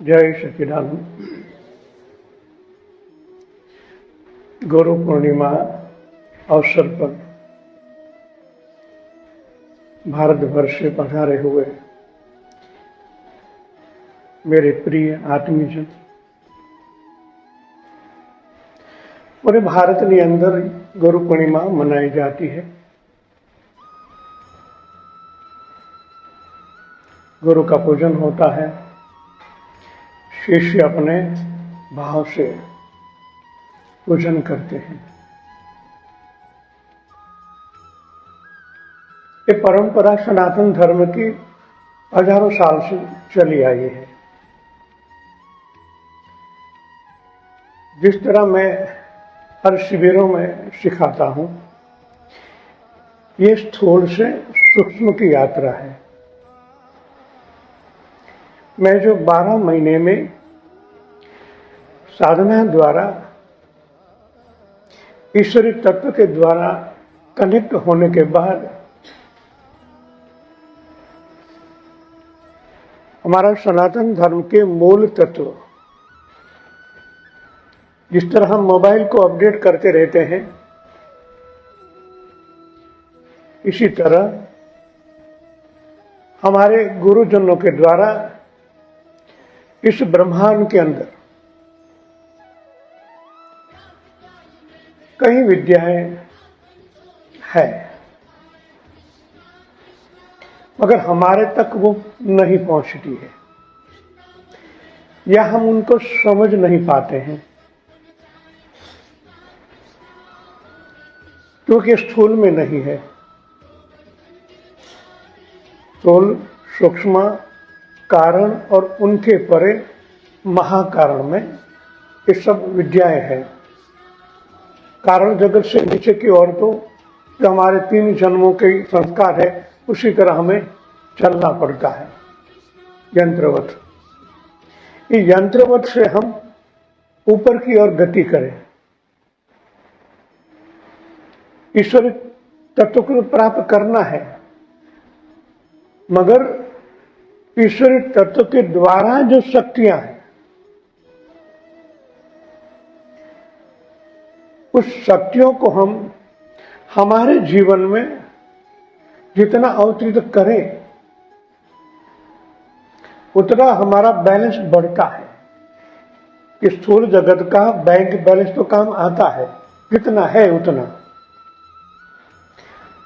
जय सच्चिदानंद। गुरु पूर्णिमा अवसर पर भारतवर्ष से पधारे हुए मेरे प्रिय आत्मीजन, पूरे भारत के अंदर गुरु पूर्णिमा मनाई जाती है। गुरु का पूजन होता है, शिष्य अपने भाव से पूजन करते हैं। ये परंपरा सनातन धर्म की हजारों साल से चली आई है। जिस तरह मैं हर शिविरों में सिखाता हूं, ये स्थूल से सूक्ष्म की यात्रा है। मैं जो 12 महीने में साधना द्वारा ईश्वरीय तत्व के द्वारा कनेक्ट होने के बाद हमारा सनातन धर्म के मूल तत्व, जिस तरह हम मोबाइल को अपडेट करते रहते हैं, इसी तरह हमारे गुरुजनों के द्वारा इस ब्रह्मांड के अंदर कई विद्याएं है, मगर हमारे तक वो नहीं पहुंचती है या हम उनको समझ नहीं पाते हैं, क्योंकि स्थूल में नहीं है। स्थूल, सूक्ष्म, कारण और उनके परे महाकारण में ये सब विद्याएं हैं। कारण जगत से नीचे की ओर तो जो हमारे 3 जन्मों के संस्कार है, उसी तरह हमें चलना पड़ता है, यंत्रवत। ये यंत्रवत से हम ऊपर की ओर गति करें, ईश्वरीय तत्व को प्राप्त करना है, मगर ईश्वरीय तत्व के द्वारा जो शक्तियां हैं, उस शक्तियों को हम हमारे जीवन में जितना अवतरित करें, उतना हमारा बैलेंस बढ़ता है। कि स्थूल जगत का बैंक बैलेंस तो काम आता है, जितना है उतना।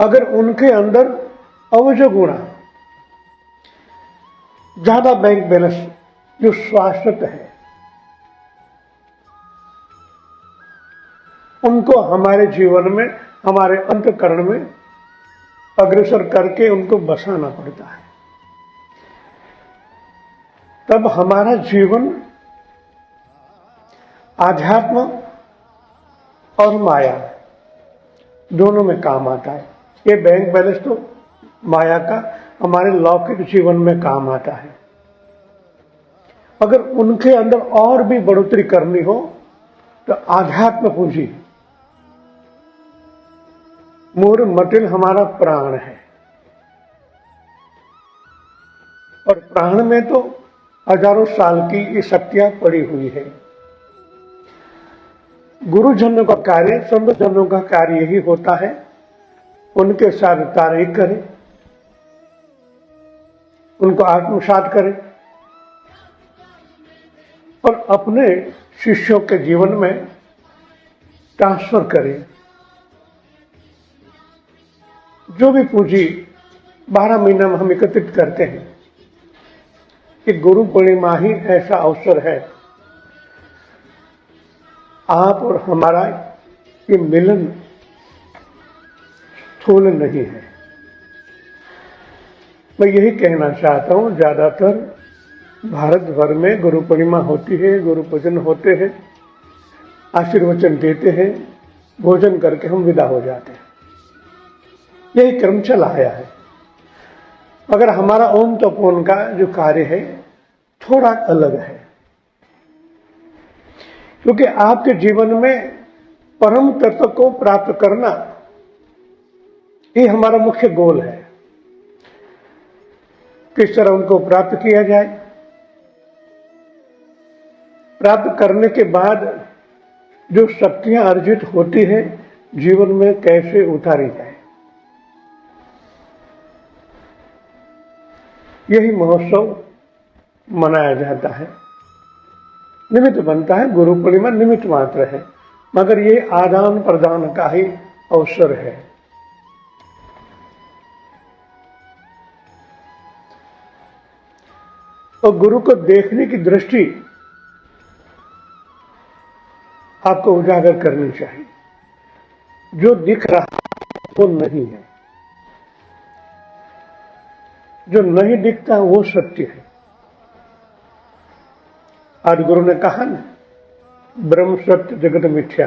अगर उनके अंदर अवजो गुणा ज्यादा बैंक बैलेंस जो शाश्वत है, उनको हमारे जीवन में, हमारे अंतःकरण में अग्रसर करके उनको बसाना पड़ता है। तब हमारा जीवन आध्यात्म और माया दोनों में काम आता है। ये बैंक बैलेंस तो माया का हमारे लौकिक जीवन में काम आता है। अगर उनके अंदर और भी बढ़ोतरी करनी हो तो आध्यात्म पूंजी, मूल मटिल हमारा प्राण है, और प्राण में तो हजारों साल की ये शक्तियां पड़ी हुई है। गुरुजनों का कार्य, संत जनों का कार्य यही होता है, उनके साथ तारीफ करें, उनको आत्मसात करें और अपने शिष्यों के जीवन में ट्रांसफर करें। जो भी पूंजी 12 महीना में हम एकत्रित करते हैं, कि गुरु पूर्णिमा ही ऐसा अवसर है, आप और हमारा ये मिलन स्थूल नहीं है। मैं यही कहना चाहता हूं, ज्यादातर भारत भर में गुरु पूर्णिमा होती है, गुरु पूजन होते हैं, आशीर्वचन देते हैं, भोजन करके हम विदा हो जाते हैं। यही क्रम चला आया है। मगर हमारा ओम तपोवन का जो कार्य है थोड़ा अलग है, क्योंकि आपके जीवन में परम तत्व को प्राप्त करना ये हमारा मुख्य गोल है। किस तरह उनको प्राप्त किया जाए, प्राप्त करने के बाद जो शक्तियां अर्जित होती हैं जीवन में कैसे उतारी जाए, यही महोत्सव मनाया जाता है। निमित्त बनता है, गुरु पूर्णिमा निमित्त मात्र है, मगर ये आदान प्रदान का ही अवसर है। और गुरु को देखने की दृष्टि आपको उजागर करनी चाहिए। जो दिख रहा वो नहीं है, जो नहीं दिखता वो सत्य है। आज गुरु ने कहा ना, ब्रह्म सत्य जगत मिथ्या।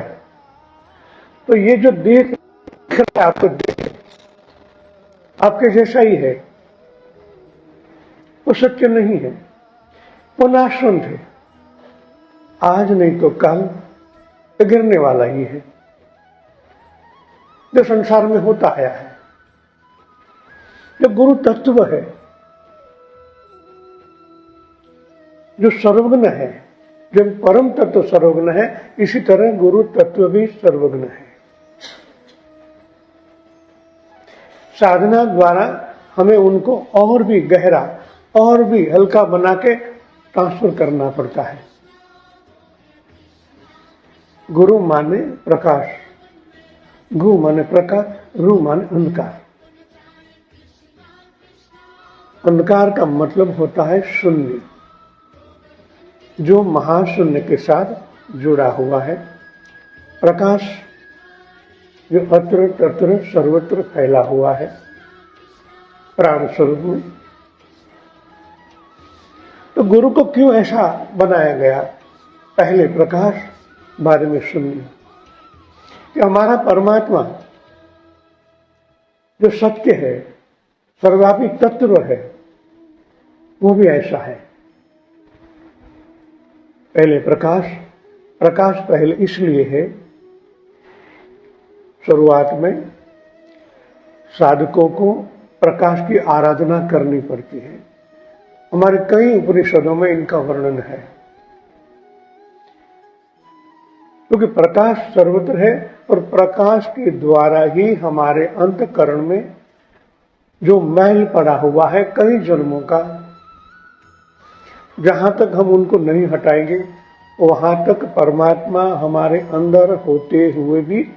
तो ये जो देख रहा है आपको, आपके जैसा ही है, वो सत्य नहीं है, वो नाशवंत है। आज नहीं तो कल गिरने वाला ही है, जो संसार में होता आया है। जो गुरु तत्व है, जो सर्वज्ञ है, जब परम तत्व सर्वज्ञ है, इसी तरह गुरु तत्व भी सर्वज्ञ है। साधना द्वारा हमें उनको और भी गहरा और भी हल्का बना के ट्रांसफर करना पड़ता है। गुरु माने प्रकाश, गु माने प्रकाश, रु माने अंधकार। अंधकार का मतलब होता है शून्य, जो महाशून्य के साथ जुड़ा हुआ है। प्रकाश जो अत्र तत्र सर्वत्र फैला हुआ है प्राण स्वरूप में। तो गुरु को क्यों ऐसा बनाया गया? पहले प्रकाश, बाद में शून्य। कि हमारा परमात्मा जो सत्य है, सर्वव्यापी तत्व है, वो भी ऐसा है। पहले प्रकाश, प्रकाश पहले इसलिए है, शुरुआत में साधकों को प्रकाश की आराधना करनी पड़ती है। हमारे कई उपनिषदों में इनका वर्णन है, क्योंकि प्रकाश सर्वत्र है और प्रकाश के द्वारा ही हमारे अंतःकरण में जो मैल पड़ा हुआ है कई जन्मों का, जहां तक हम उनको नहीं हटाएंगे वहां तक परमात्मा हमारे अंदर होते हुए भी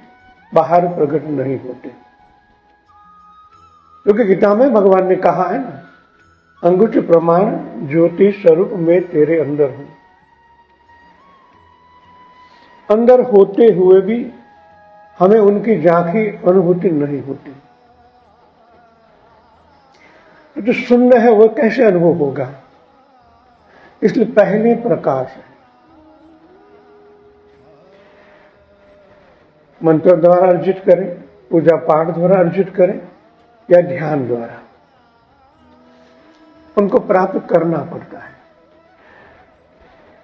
बाहर प्रकट नहीं होते। क्योंकि गीता में भगवान ने कहा है ना, अंगुच प्रमाण ज्योति स्वरूप में तेरे अंदर हूं। अंदर होते हुए भी हमें उनकी झांकी अनुभूति नहीं होती। तो जो शून्य है वो कैसे अनुभव होगा? इसलिए पहले प्रकाश है। मंत्र द्वारा अर्जित करें, पूजा पाठ द्वारा अर्जित करें या ध्यान द्वारा, उनको प्राप्त करना पड़ता है।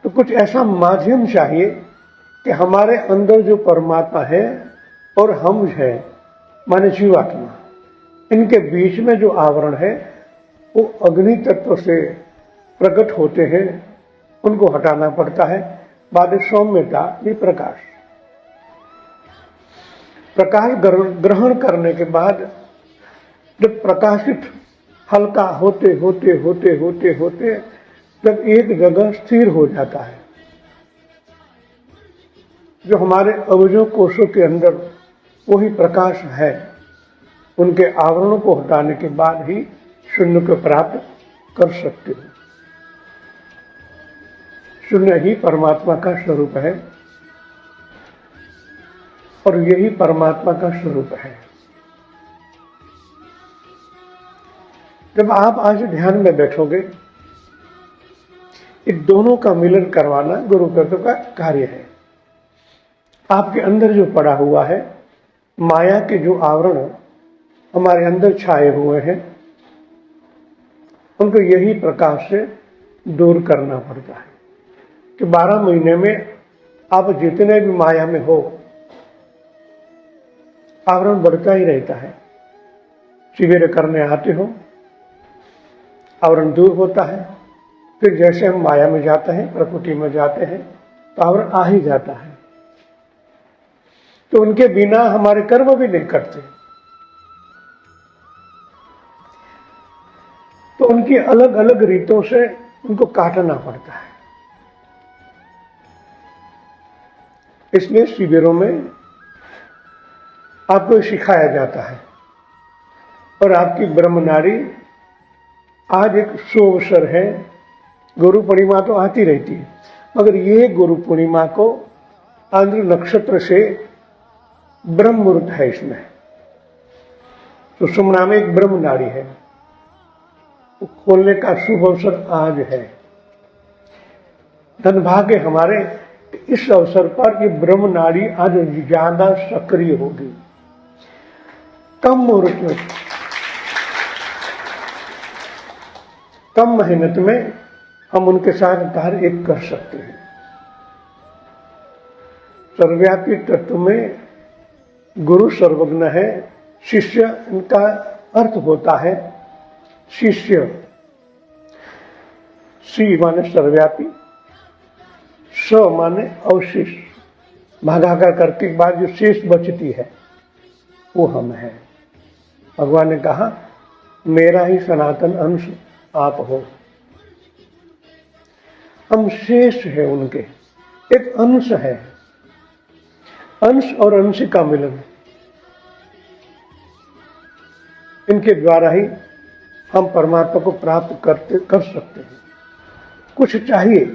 तो कुछ ऐसा माध्यम चाहिए कि हमारे अंदर जो परमात्मा है और हम है माने जीवात्मा, इनके बीच में जो आवरण है वो अग्नि तत्व से प्रकट होते हैं, उनको हटाना पड़ता है। बाद सौम्यता ये प्रकाश, प्रकाश ग्रहण करने के बाद जब प्रकाशित हल्का होते होते होते होते होते जब एक जगह स्थिर हो जाता है, जो हमारे अवजों कोशों के अंदर वही प्रकाश है, उनके आवरणों को हटाने के बाद ही शून्य को प्राप्त कर सकते हो। शून्य ही परमात्मा का स्वरूप है और यही परमात्मा का स्वरूप है। जब आप आज ध्यान में बैठोगे, इन दोनों का मिलन करवाना गुरु तत्व का कार्य है। आपके अंदर जो पड़ा हुआ है, माया के जो आवरण हमारे अंदर छाए हुए हैं, उनको यही प्रकाश से दूर करना पड़ता है। कि 12 महीने में आप जितने भी माया में हो, आवरण बढ़ता ही रहता है। शिविर करने आते हो, आवरण दूर होता है। फिर जैसे हम माया में जाते हैं, प्रकृति में जाते हैं, पावर आ ही जाता है। तो उनके बिना हमारे कर्म भी नहीं करते। तो उनकी अलग अलग रीतों से उनको काटना पड़ता है। इसलिए शिविरों में आपको सिखाया जाता है। और आपकी ब्रह्मनाड़ी आज एक शुभ अवसर है। गुरु पूर्णिमा तो आती रहती है, मगर ये गुरु पूर्णिमा को आंध्र नक्षत्र से ब्रह्म मुहूर्त है। इसमें तो सुषुम्ना में एक ब्रह्म नाड़ी है, वो खोलने का शुभ अवसर आज है। धनभाग्य हमारे, इस अवसर पर ये ब्रह्म नाड़ी आज ज्यादा सक्रिय होगी। कम मुहूर्त में, कम मेहनत में हम उनके साथ कार्य एक कर सकते हैं। सर्वव्यापी तत्व में गुरु सर्वज्ञ है, शिष्य इनका अर्थ होता है शिष्य। सी माने सर्वव्यापी, स माने अवशिष्ट, भागाकार करने के बाद जो शेष बचती है वो हम हैं। भगवान ने कहा मेरा ही सनातन अंश आप हो। हम शेष है उनके, एक अंश है। अंश और अंश का मिलन, इनके द्वारा ही हम परमात्मा को प्राप्त कर सकते हैं। कुछ चाहिए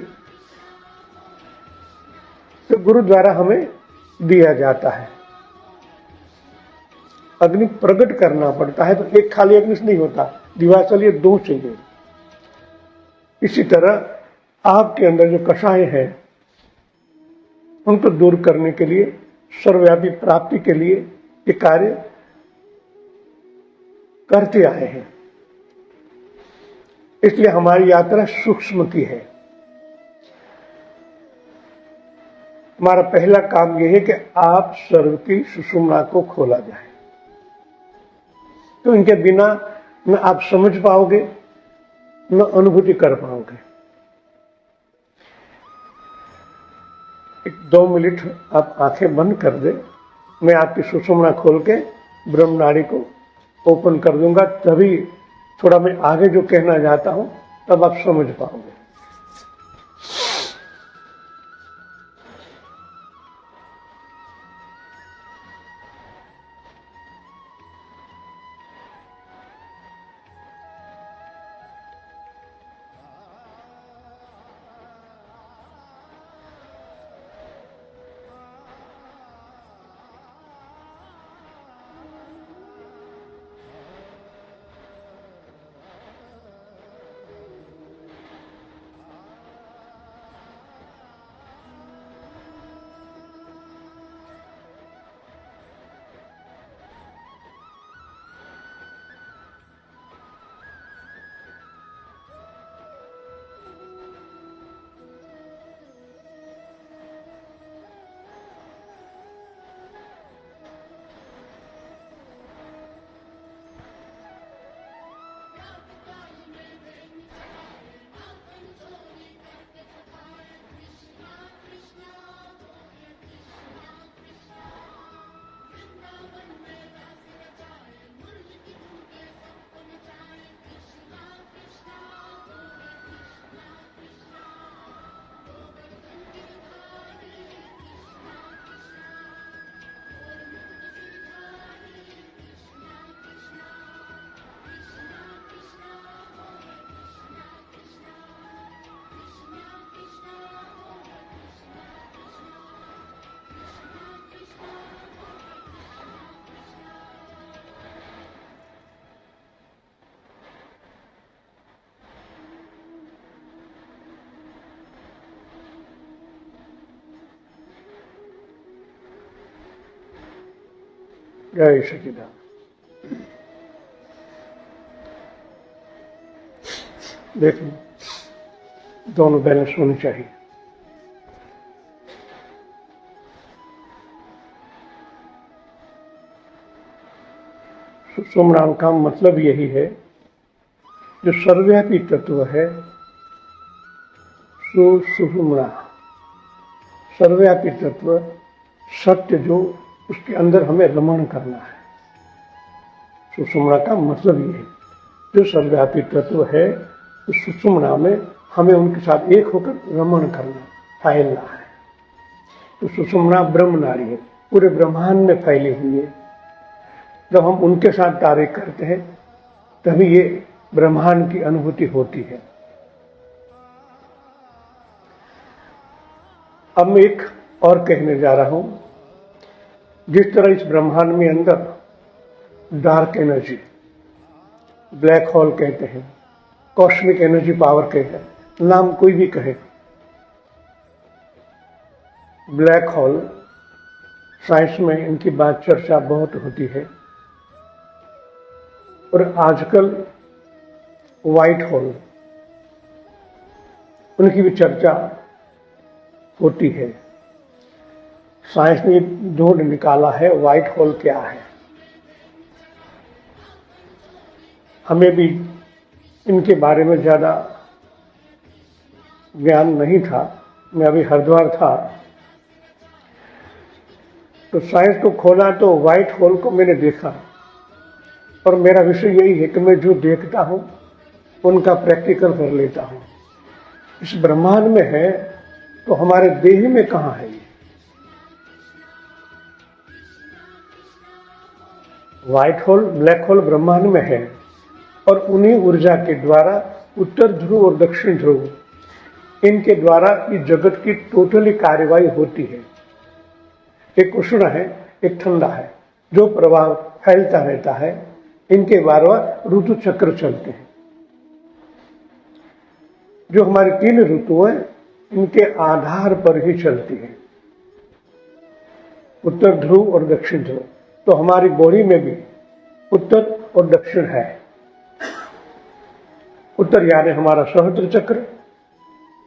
तो गुरु द्वारा हमें दिया जाता है। अग्नि प्रकट करना पड़ता है, तो एक खाली अग्नि से नहीं होता, दीवार चलिए दो चाहिए। इसी तरह आपके अंदर जो कषाय है उनको दूर करने के लिए, सर्वव्यापी प्राप्ति के लिए ये कार्य करते आए हैं। इसलिए हमारी यात्रा सूक्ष्म की है। हमारा पहला काम यह है कि आप सर्व की सुषुम्ना को खोला जाए। तो इनके बिना न आप समझ पाओगे न अनुभूति कर पाओगे। एक 2 मिनट आप आंखें बंद कर दे, मैं आपकी सुषुम्ना खोल के ब्रह्म नाड़ी को ओपन कर दूंगा, तभी थोड़ा मैं आगे जो कहना चाहता हूं तब आप समझ पाओगे। जय सच्चिदानंद। देखिए, दोनों बैलेंस होनी चाहिए। सुषुम्ना का मतलब यही है, जो सर्वव्यापी तत्व है सुषुम्ना, सर्वव्यापी तत्व सत्य जो उसके अंदर हमें रमण करना है। सुषुम्ना का मतलब ये है, जो सर्वव्यापी तत्व है उस सुषुम्ना में हमें उनके साथ एक होकर रमण करना, फैलना है। तो सुषुम्ना ब्रह्म नाड़ी है, पूरे ब्रह्मांड में फैली हुई है। जब हम उनके साथ कार्य करते हैं तभी ये ब्रह्मांड की अनुभूति होती है। अब मैं एक और कहने जा रहा हूं, जिस तरह इस ब्रह्मांड में अंदर डार्क एनर्जी, ब्लैक होल कहते हैं, कॉस्मिक एनर्जी पावर कहते हैं, नाम कोई भी कहे, ब्लैक होल, साइंस में इनकी बात चर्चा बहुत होती है। और आजकल व्हाइट होल, उनकी भी चर्चा होती है। साइंस ने ढूंढ निकाला है व्हाइट होल क्या है। हमें भी इनके बारे में ज़्यादा ज्ञान नहीं था। मैं अभी हरिद्वार था तो साइंस को खोला तो व्हाइट होल को मैंने देखा। और मेरा विषय यही है कि मैं जो देखता हूं उनका प्रैक्टिकल कर लेता हूं। इस ब्रह्मांड में है तो हमारे देह में कहां है ये? व्हाइट होल, ब्लैक होल ब्रह्मांड में है और उन्हीं ऊर्जा के द्वारा उत्तर ध्रुव और दक्षिण ध्रुव, इनके द्वारा इस जगत की टोटली कार्यवाही होती है। एक उष्ण है, एक ठंडा है, जो प्रभाव फैलता रहता है। इनके बार-बार ऋतु चक्र चलते हैं। जो हमारी 3 ऋतुएं इनके आधार पर ही चलती है, उत्तर ध्रुव और दक्षिण ध्रुव। तो हमारी बॉडी में भी उत्तर और दक्षिण है। उत्तर यानी हमारा सहस्त्र चक्र,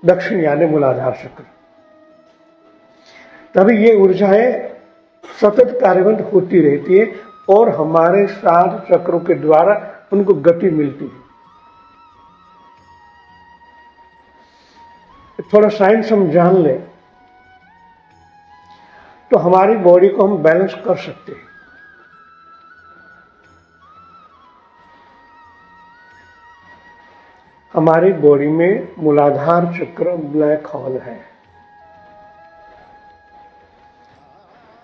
दक्षिण यानी मूलाधार चक्र। तभी ये ऊर्जाएं सतत कार्यवंत होती रहती है और हमारे 7 चक्रों के द्वारा उनको गति मिलती है। थोड़ा साइंस हम जान ले तो हमारी बॉडी को हम बैलेंस कर सकते हैं। हमारी बॉडी में मूलाधार चक्र ब्लैक होल है।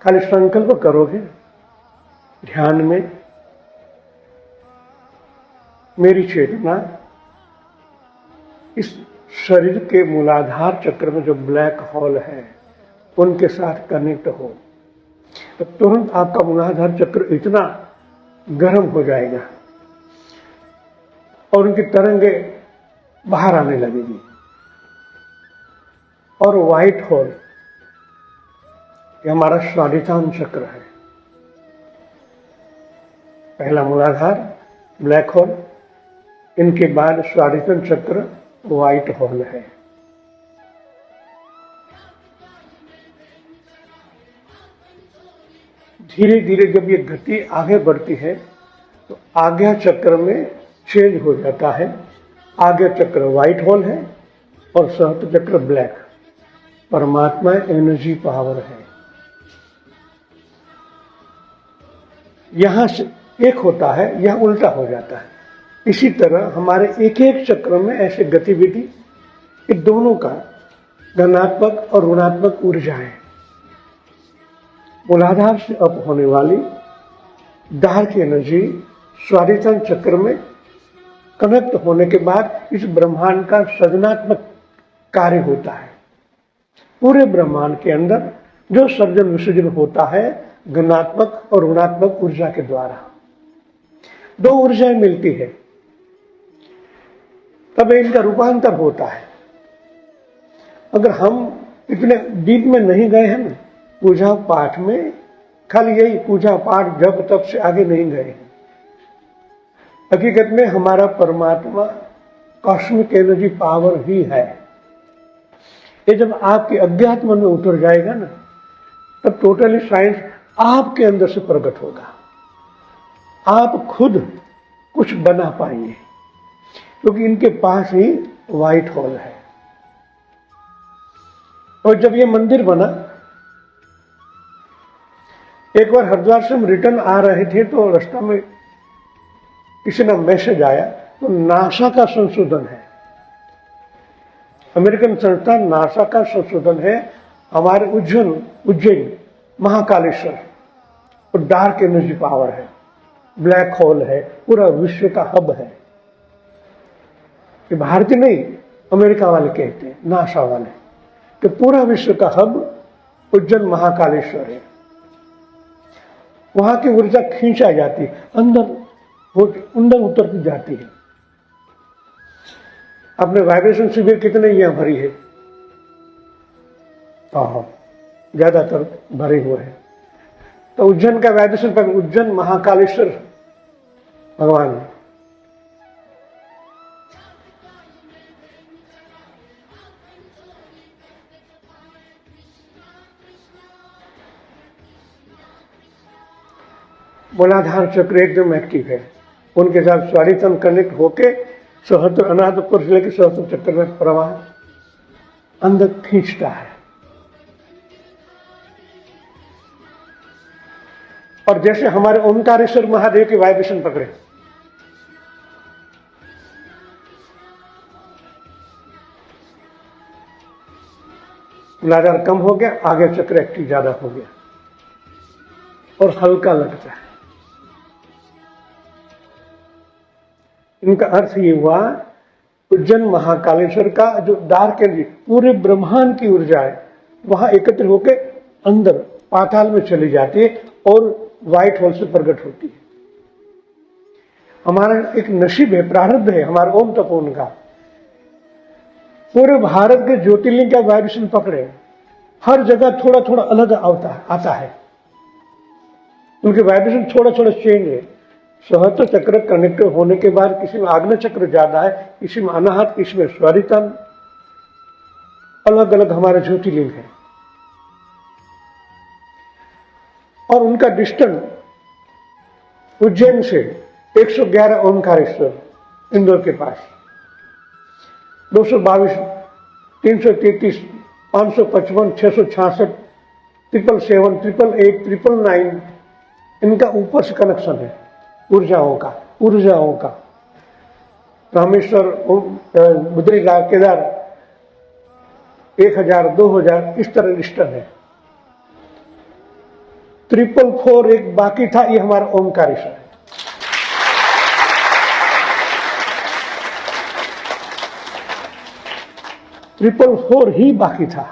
खाली संकल्प करोगे ध्यान में, मेरी चेतना इस शरीर के मूलाधार चक्र में जो ब्लैक होल है उनके साथ कनेक्ट हो तो तुरंत आपका मूलाधार चक्र इतना गर्म हो जाएगा और उनकी तरंगे बाहर आने लगेगी। और व्हाइट होल ये हमारा स्वादिष्ठान चक्र है। पहला मूलाधार ब्लैक होल, इनके बाद स्वादिष्ठान चक्र व्हाइट होल है। धीरे धीरे जब ये गति आगे बढ़ती है तो आज्ञा चक्र में चेंज हो जाता है। आज्ञा चक्र व्हाइट होल है और सहस्त्र चक्र ब्लैक। परमात्मा एनर्जी पावर है। यहां से एक होता है, यह उल्टा हो जाता है। इसी तरह हमारे एक एक चक्र में ऐसे गतिविधि, ये दोनों का धनात्मक और ऋणात्मक ऊर्जा है। मूलाधार से अप होने वाली डार्क एनर्जी स्वादिष्ठान चक्र में कनेक्ट होने के बाद इस ब्रह्मांड का सृजनात्मक कार्य होता है। पूरे ब्रह्मांड के अंदर जो सर्जन विसर्जन होता है धनात्मक और ऋणात्मक ऊर्जा के द्वारा, 2 ऊर्जाएं मिलती है तब इनका रूपांतर होता है। अगर हम इतने डीप में नहीं गए हैं ना पूजा पाठ में, खाली यही पूजा पाठ जब तब से आगे नहीं गए हैं। हकीकत में हमारा परमात्मा कॉस्मिक एनर्जी पावर ही है। ये जब आपके अध्यात्म में उतर जाएगा ना तब टोटली साइंस आपके अंदर से प्रकट होगा। आप खुद कुछ बना पाएंगे क्योंकि इनके पास ही व्हाइट होल है। और जब ये मंदिर बना, एक बार हरिद्वार से हम रिटर्न आ रहे थे तो रास्ता में किसी ने मैसेज आया, तो नासा का संशोधन है, अमेरिकन संस्था नासा का संशोधन है हमारे उज्जैन महाकालेश्वर, और डार्क एनर्जी पावर है, ब्लैक होल है, पूरा विश्व का हब है। ये भारतीय नहीं, अमेरिका वाले कहते हैं, नासा वाले, कि पूरा विश्व का हब उज्जैन महाकालेश्वर है। वहां की ऊर्जा खींचा जाती है, अंदर उतरती जाती है। आपने वाइब्रेशन शिविर कितने यहां भरी है? ज्यादातर भरे हुए हैं। तो उज्जैन का वाइब्रेशन पर उज्जैन महाकालेश्वर भगवान, मूलाधार चक्र एकदम एक्टिव है, उनके साथ स्वादितन कनेक्ट होके सहस्त्र अनाहत ऊपर से लेकर सहस्त्र चक्र में प्रवाह अंदर खींचता है। और जैसे हमारे ओमकारेश्वर महादेव के वाइब्रेशन पकड़े, मूलाधार कम हो गया, आगे चक्र एक्टिव ज्यादा हो गया और हल्का लगता है। इनका अर्थ ये हुआ, उज्जैन महाकालेश्वर का जो डार्क एनर्जी पूरे ब्रह्मांड की ऊर्जा है वहां एकत्र होकर अंदर पाताल में चली जाती है और व्हाइट होल से प्रकट होती है। हमारा एक नसीब है, प्रारब्ध है हमारा ओम तपोन का। पूरे भारत के ज्योतिर्लिंग का वाइब्रेशन पकड़े, हर जगह थोड़ा थोड़ा अलग आता है, उनके वाइब्रेशन थोड़ा थोड़ा चेंज है। सहस्त्र चक्र कनेक्ट होने के बाद किसी में आग्नेय चक्र ज्यादा है, किसी में अनाहत, किसी में स्वरितन, अलग अलग हमारे ज्योतिर्लिंग है। और उनका डिस्टेंस उज्जैन से 111 ओमकारेश्वर इंदौर के पास, 222, 333, 555, 666, 777, 888, 999, इनका ऊपर से कनेक्शन है ऊर्जाओं का। रामेश्वर, बद्रीनाथ, केदार 1000, 2000 इस तरह लिस्टन है। 444 एक बाकी था, ये हमारा ओमकारेश्वर है। ट्रिपल फोर ही बाकी था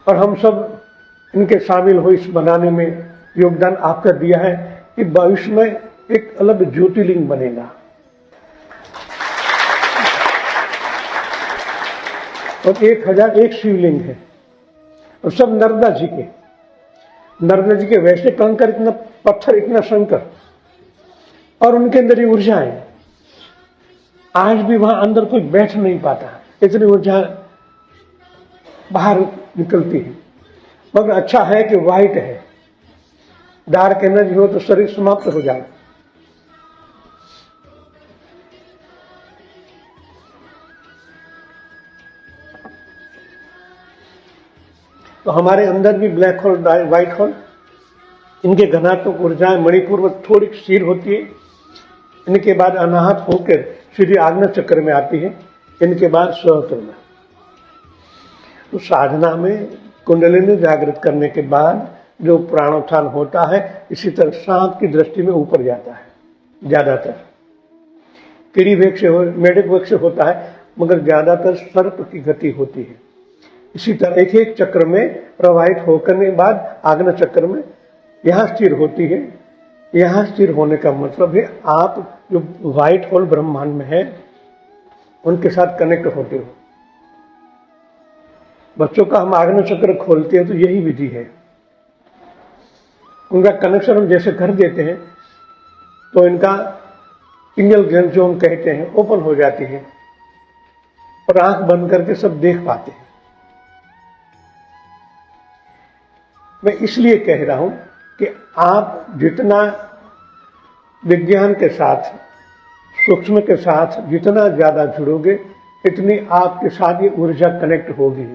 और हम सब इनके शामिल हो इस बनाने में योगदान आपका दिया है कि भविष्य में एक अलग ज्योतिर्लिंग बनेगा। और 1001 शिवलिंग है और सब नर्मदा जी के वैसे कंकर, इतना पत्थर, इतना शंकर, और उनके अंदर ये ऊर्जाएं आज भी वहां अंदर कोई बैठ नहीं पाता, इतनी ऊर्जा बाहर निकलती है। मगर अच्छा है कि वाइट है, डार्क एनर्जी हो तो शरीर समाप्त हो जाए। तो हमारे अंदर भी ब्लैक होल, व्हाइट होल, इनके घनात्मक ऊर्जाएं मणिपुर में थोड़ी स्थिर होती है, इनके बाद अनाहत होकर सीधी आग्नेय चक्र में आती है, इनके बाद सहस्त्र में। तो साधना में कुंडलिनी जागृत करने के बाद जो प्राणोत्थान होता है, इसी तरह सांप की दृष्टि में ऊपर जाता है। ज्यादातर कीड़ी वेग से, मेढक वेग से होता है, मगर ज्यादातर सर्प की गति होती है। इसी तरह एक एक चक्र में प्रवाहित होकर के बाद आग्नेय चक्र में यहाँ स्थिर होती है। यहाँ स्थिर होने का मतलब है आप जो व्हाइट होल ब्रह्मांड में है उनके साथ कनेक्ट होते हो। बच्चों का हम आग्नेय चक्र खोलते हैं तो यही विधि है। उनका कनेक्शन हम जैसे कर देते हैं तो इनका पिनियल ग्लैंड जो हम कहते हैं ओपन हो जाती है और आंख बंद करके सब देख पाते हैं। मैं इसलिए कह रहा हूं कि आप जितना विज्ञान के साथ, सूक्ष्म के साथ जितना ज्यादा जुड़ोगे, इतनी आपके साथ ये ऊर्जा कनेक्ट होगी,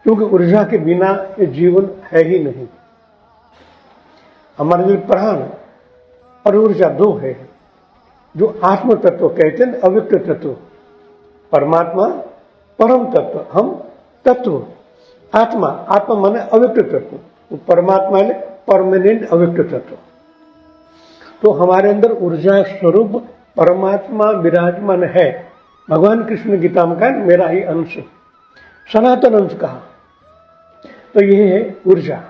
क्योंकि ऊर्जा के बिना ये जीवन है ही नहीं। हमारे लिए प्राण और ऊर्जा दो है। जो आत्म तत्व कहते हैं, अव्यक्त तत्व, परमात्मा परम तत्व, हम तत्व, आत्मा, आत्मा माने अव्यक्त तत्व, तो परमात्मा ने परमानेंट अव्यक्त तत्व। तो हमारे अंदर ऊर्जा स्वरूप परमात्मा विराजमान है। भगवान कृष्ण गीता में कहा मेरा ही अंश, सनातन अंश कहा। तो ये है ऊर्जा।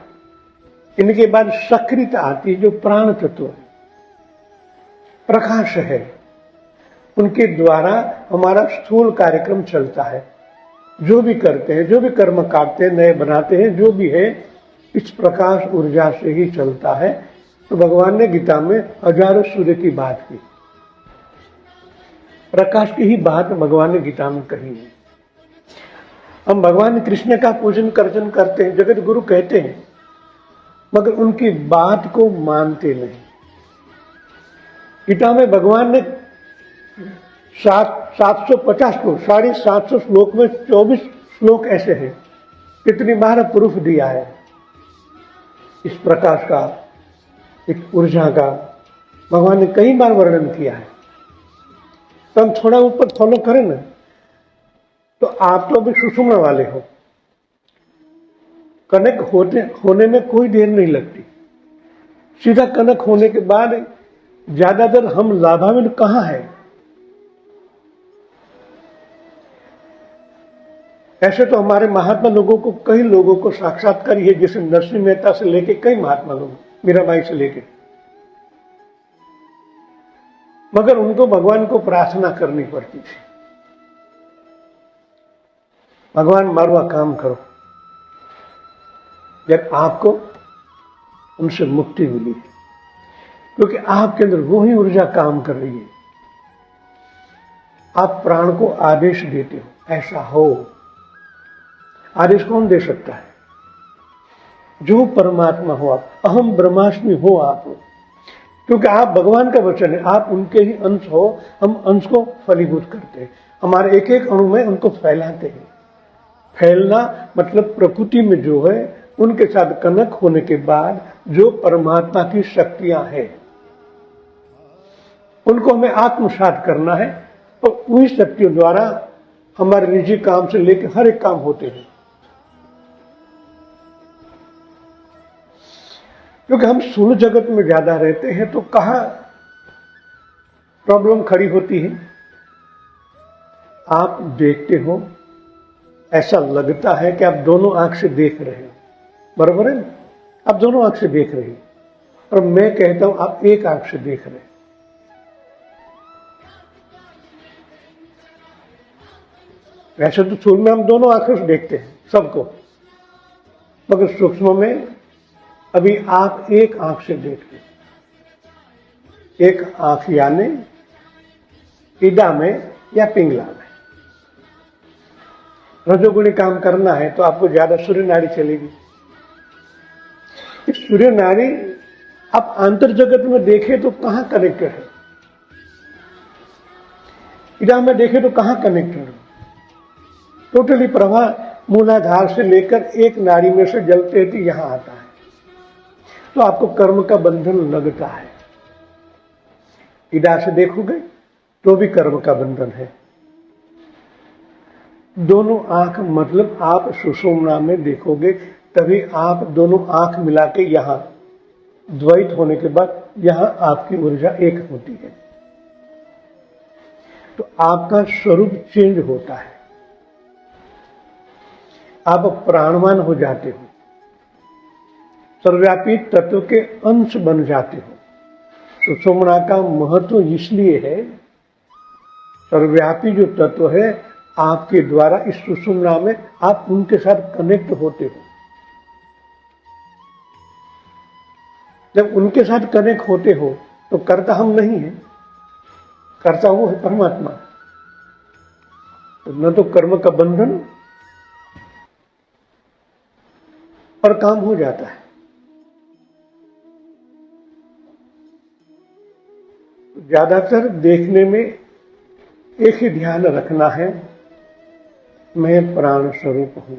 इनके बाद सक्रियता आती है, जो प्राण तत्व है, प्रकाश है। उनके द्वारा हमारा स्थूल कार्यक्रम चलता है। जो भी करते हैं, जो भी कर्म काटते हैं, नए बनाते हैं, जो भी है, इस प्रकाश ऊर्जा से ही चलता है। तो भगवान ने गीता में हजारों सूर्य की बात की, प्रकाश की ही बात भगवान ने गीता में कही है। हम भगवान कृष्ण का पूजन अर्चन करते हैं, जगत गुरु कहते हैं, मगर उनकी बात को मानते नहीं। गीता में भगवान ने 750 श्लोक, 750 श्लोक में 24 श्लोक ऐसे हैं, कितनी बार प्रूफ दिया है इस प्रकाश का, इस ऊर्जा का भगवान ने कई बार वर्णन किया है। तो हम थोड़ा ऊपर फॉलो करें ना, तो आप तो अभी सुषुम्ना वाले हो, कनेक्ट होने में कोई देर नहीं लगती। सीधा कनेक्ट होने के बाद ज्यादातर हम लाभान्वित कहाँ है? ऐसे तो हमारे महात्मा लोगों को, कई लोगों को साक्षात्कार है, जैसे नरसिंह मेहता से लेके कई महात्मा लोग, मीराबाई से लेके, मगर उनको भगवान को प्रार्थना करनी पड़ती थी, भगवान मारवा काम करो। जब आपको उनसे मुक्ति मिली, क्योंकि आपके अंदर वो ही ऊर्जा काम कर रही है। आप प्राण को आदेश देते हो, ऐसा हो। आदेश कौन दे सकता है? जो परमात्मा हो आप, अहम ब्रह्मास्मि हो आप, क्योंकि आप भगवान का वचन है, आप उनके ही अंश हो। हम अंश को फलीभूत करते हैं, हमारे एक एक अणु में उनको फैलाते हैं। फैलना मतलब प्रकृति में जो है उनके साथ कनेक्ट होने के बाद जो परमात्मा की शक्तियां हैं उनको हमें आत्मसात करना है। तो उन्हीं शक्तियों द्वारा हमारे निजी काम से लेकर हर एक काम होते हैं। क्योंकि हम स्थूल जगत में ज्यादा रहते हैं, तो कहाँ प्रॉब्लम खड़ी होती है? आप देखते हो, ऐसा लगता है कि आप दोनों आंख से देख रहे हो, बराबर है? आप दोनों आंख से देख रहे हो, और मैं कहता हूं आप एक आंख से देख रहे हो। वैसे तो स्थूल में हम दोनों आंखों से देखते हैं सबको, मगर सूक्ष्म में अभी आप एक आंख से देखते हैं। एक आंख यानी ईडा में या पिंगला में। रजोगुणी काम करना है तो आपको ज्यादा सूर्य नाड़ी चलेगी। इस सूर्य नाड़ी आप अंतर जगत में देखें तो कहां कनेक्टेड है? ईडा में देखें तो कहां कनेक्टेड है? टोटली प्रवाह मूलाधार से लेकर एक नाड़ी में से जलते थे यहां आता है। तो आपको कर्म का बंधन लगता है। ईडा से देखोगे तो भी कर्म का बंधन है। दोनों आंख मतलब आप सुषुम्ना में देखोगे, तभी आप दोनों आंख मिला के यहां द्वैत होने के बाद यहां आपकी ऊर्जा एक होती है। तो आपका स्वरूप चेंज होता है, आप प्राणवान हो जाते हो, सर्वव्यापी तत्व के अंश बन जाते हो। सुषुम्ना का महत्व इसलिए है, सर्वव्यापी जो तत्व है आपके द्वारा इस सुषुम्ना में आप उनके साथ कनेक्ट होते हो। जब उनके साथ कनेक्ट होते हो तो कर्ता हम नहीं है, कर्ता वो है परमात्मा। तो न तो कर्म का बंधन और काम हो जाता है। ज्यादातर देखने में एक ही ध्यान रखना है, मैं प्राण स्वरूप हूं।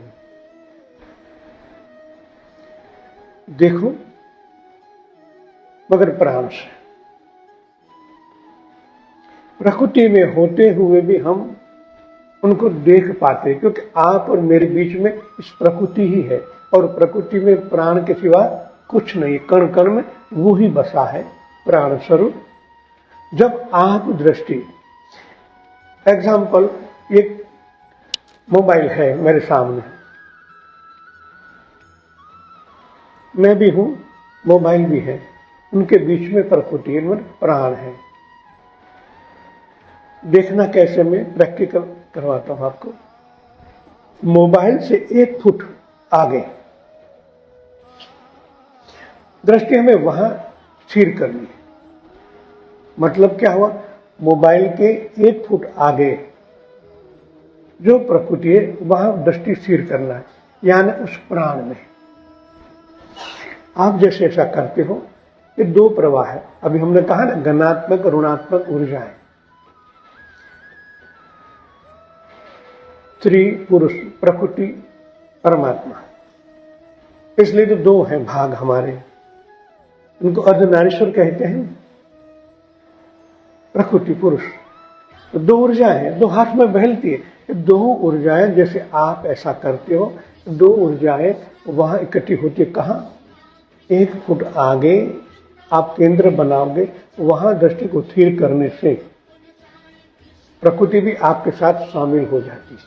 देखो मगर प्राण से, प्रकृति में होते हुए भी हम उनको देख पाते, क्योंकि आप और मेरे बीच में इस प्रकृति ही है, और प्रकृति में प्राण के सिवा कुछ नहीं, कण कण में वो ही बसा है प्राण स्वरूप। जब आप दृष्टि, एग्जाम्पल, एक मोबाइल है मेरे सामने, मैं भी हूं, मोबाइल भी है, उनके बीच में प्रकृति है, प्राण है। देखना कैसे, मैं प्रैक्टिकल करवाता हूं आपको। मोबाइल से 1 फुट आगे दृष्टि हमें वहां स्थिर करनी है। मतलब क्या हुआ, मोबाइल के 1 फुट आगे जो प्रकृति है वहां दृष्टि स्थिर करना है, यानी उस प्राण में। आप जैसे ऐसा करते हो, ये 2 प्रवाह है। अभी हमने कहा ना, घनात्मक ऋणात्मक ऊर्जाएं, स्त्री पुरुष, प्रकृति परमात्मा, इसलिए तो 2 हैं भाग हमारे। उनको अर्धनारीश्वर कहते हैं, प्रकृति पुरुष। तो 2 ऊर्जाएं हैं, 2 हाथ में बहलती है। 2 ऊर्जाएं, जैसे आप ऐसा करते हो, 2 ऊर्जाएं वहां इकट्ठी होती है। कहां? 1 फुट आगे आप केंद्र बनाओगे, वहां दृष्टि को स्थिर करने से प्रकृति भी आपके साथ शामिल हो जाती है।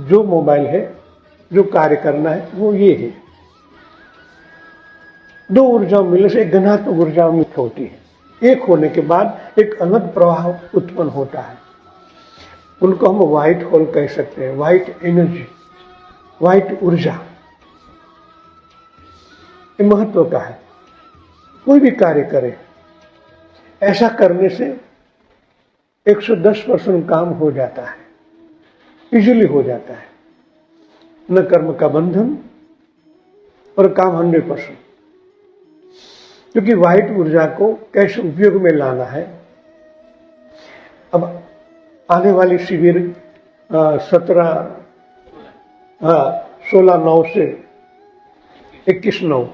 जो मोबाइल है, जो कार्य करना है, वो ये है। 2 ऊर्जाओं मिलने से एक घनात्मक ऊर्जा मुक्त होती है। एक होने के बाद एक अलग प्रवाह उत्पन्न होता है, उनको हम व्हाइट होल कह सकते हैं, व्हाइट एनर्जी, व्हाइट ऊर्जा। ये महत्व का है। कोई भी कार्य करे, ऐसा करने से 110% काम हो जाता है, इजीली हो जाता है। न कर्म का बंधन और काम 100%। क्योंकि व्हाइट ऊर्जा को कैसे उपयोग में लाना है। अब आने वाली शिविर 16/9 से 21/9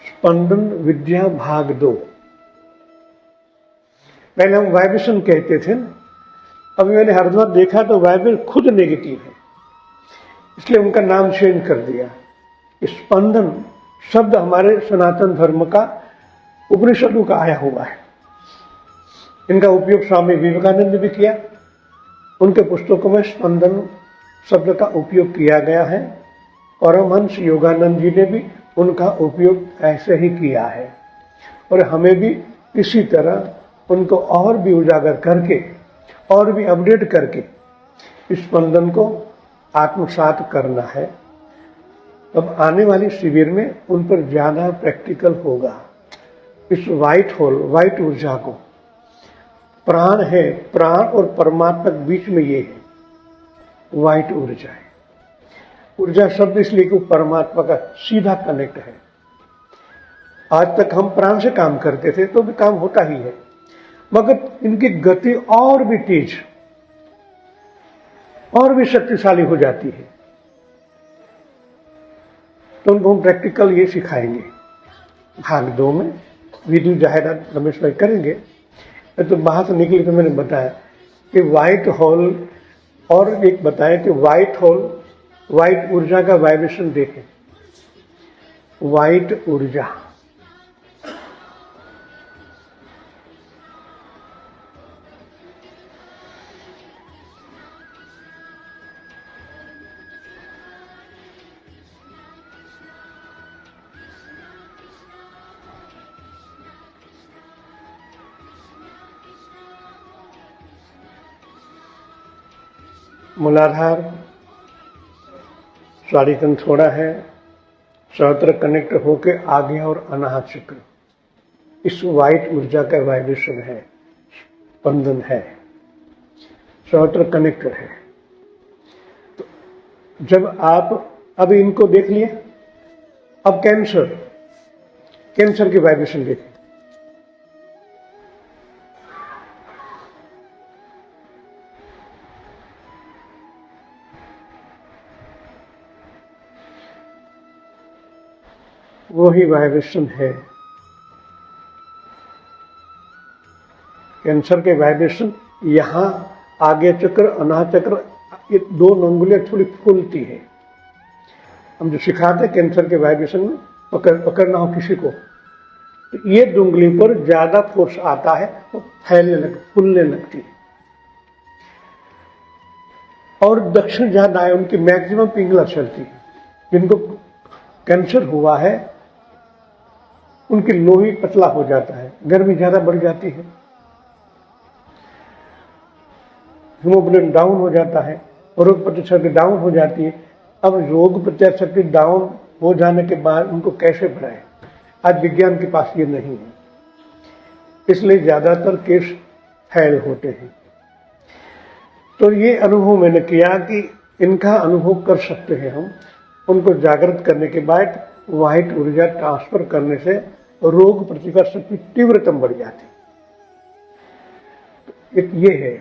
स्पंदन विद्या भाग 2। पहले हम वाइब्रेशन कहते थे, अभी मैंने हरिद्वार देखा तो वाइब्रेशन खुद नेगेटिव है, इसलिए उनका नाम चेंज कर दिया। स्पंदन शब्द हमारे सनातन धर्म का उपनिषदों का आया हुआ है। इनका उपयोग स्वामी विवेकानंद ने भी किया, उनके पुस्तकों में स्पंदन शब्द का उपयोग किया गया है। परमहंस योगानंद जी ने भी उनका उपयोग ऐसे ही किया है, और हमें भी इसी तरह उनको और भी उजागर करके और भी अपडेट करके स्पंदन को आत्मसात करना है। अब आने वाली शिविर में उन पर ज्यादा प्रैक्टिकल होगा। इस व्हाइट होल, व्हाइट ऊर्जा को, प्राण है, प्राण और परमात्मा के बीच में ये है व्हाइट ऊर्जा है। ऊर्जा शब्द इसलिए कि परमात्मा का सीधा कनेक्ट है। आज तक हम प्राण से काम करते थे तो भी काम होता ही है, मगर इनकी गति और भी तेज, और भी शक्तिशाली हो जाती है। तो उनको हम प्रैक्टिकल ये सिखाएंगे। भाग 2 में वीडियो जाहिरात रमेश भाई करेंगे। तो बाहर से निकले तो मैंने बताया कि व्हाइट होल, और एक बताया कि व्हाइट होल, व्हाइट ऊर्जा का वाइब्रेशन देखें। व्हाइट ऊर्जा, मूलाधार, स्वादितन थोड़ा है, सहस्त्र कनेक्ट होके आगे और अनाहत चक्र, इस व्हाइट ऊर्जा का वाइब्रेशन है, स्पंदन है, सहस्त्र कनेक्टर है। तो जब आप अभी इनको देख लिए, अब कैंसर, कैंसर की वाइब्रेशन देखें। वही वाइब्रेशन है। कैंसर के वाइब्रेशन यहाँ आगे चक्र अनाह चक्र, ये 2 अंगुलियां थोड़ी फूलती है। हम जो सिखाते हैं कैंसर के वाइब्रेशन में, पकड़ना हो किसी को तो ये उंगली पर ज्यादा फोर्स आता है, वो फूलने लगती है। और दक्षिण जहां दाएं उनकी मैक्सिमम पिंगला चलती है। जिनको कैंसर हुआ है उनकी लोही पतला हो जाता है, गर्मी ज्यादा बढ़ जाती है, हीमोग्लोबिन डाउन हो जाता है, रोग प्रतिशक्ति डाउन हो जाती है। अब रोग प्रतिशक्ति डाउन हो जाने के बाद उनको कैसे बढ़ाएं? आज विज्ञान के पास ये नहीं है, इसलिए ज्यादातर केस फेल होते हैं। तो ये अनुभव मैंने किया कि इनका अनुभव कर सकते हैं हम। उनको जागृत करने के बाद व्हाइट ऊर्जा ट्रांसफर करने से रोग प्रतिकार शक्ति तीव्रतम बढ़ जाती। एक ये है।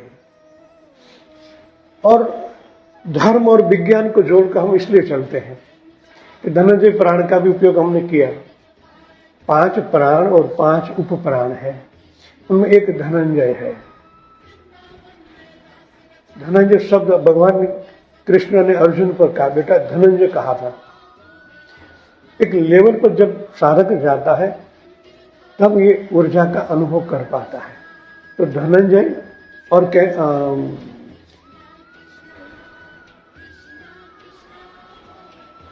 और धर्म और विज्ञान को जोड़कर हम इसलिए चलते हैं कि धनंजय प्राण का भी उपयोग हमने किया। 5 प्राण और 5 उप प्राण है, उनमें एक धनंजय है। धनंजय शब्द भगवान कृष्ण ने अर्जुन पर कहा, बेटा धनंजय कहा था। एक लेवल पर जब साधक जाता है तब ये ऊर्जा का अनुभव कर पाता है। तो धनंजय और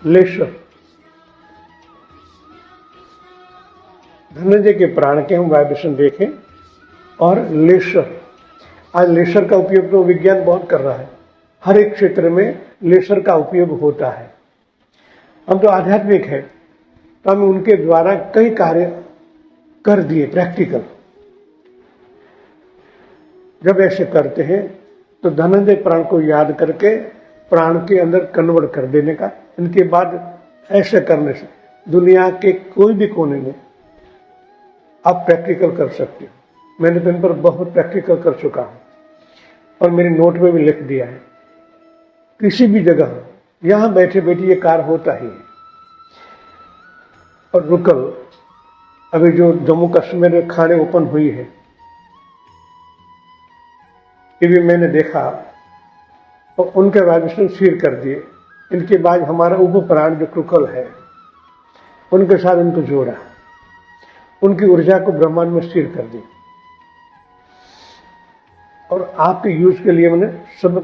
लेशर, धनंजय के प्राण के हम वाइब्रेशन देखें। और लेशर, आज लेसर का उपयोग तो विज्ञान बहुत कर रहा है, हर एक क्षेत्र में लेसर का उपयोग होता है। हम तो आध्यात्मिक है तो हम उनके द्वारा कई कार्य कर दिए प्रैक्टिकल। जब ऐसे करते हैं तो धनंजय प्राण को याद करके प्राण के अंदर कन्वर्ट कर देने का। इनके बाद ऐसे करने से दुनिया के कोई भी कोने में आप प्रैक्टिकल कर सकते हो। मैंने तो इन पर बहुत प्रैक्टिकल कर चुका हूं और मेरे नोट में भी लिख दिया है। किसी भी जगह यहां बैठे बैठे ये कार्य होता ही है। और रुकल अभी जो जम्मू कश्मीर में खाने ओपन हुई है, ये भी मैंने देखा और उनके वाइब्रेशन स्थिर कर दिए। इनके बाद हमारा उप प्राण जो क्रुकल है उनके साथ इनको जोड़ा, उनकी ऊर्जा को ब्रह्मांड में स्थिर कर दी। और आपके यूज के लिए मैंने सब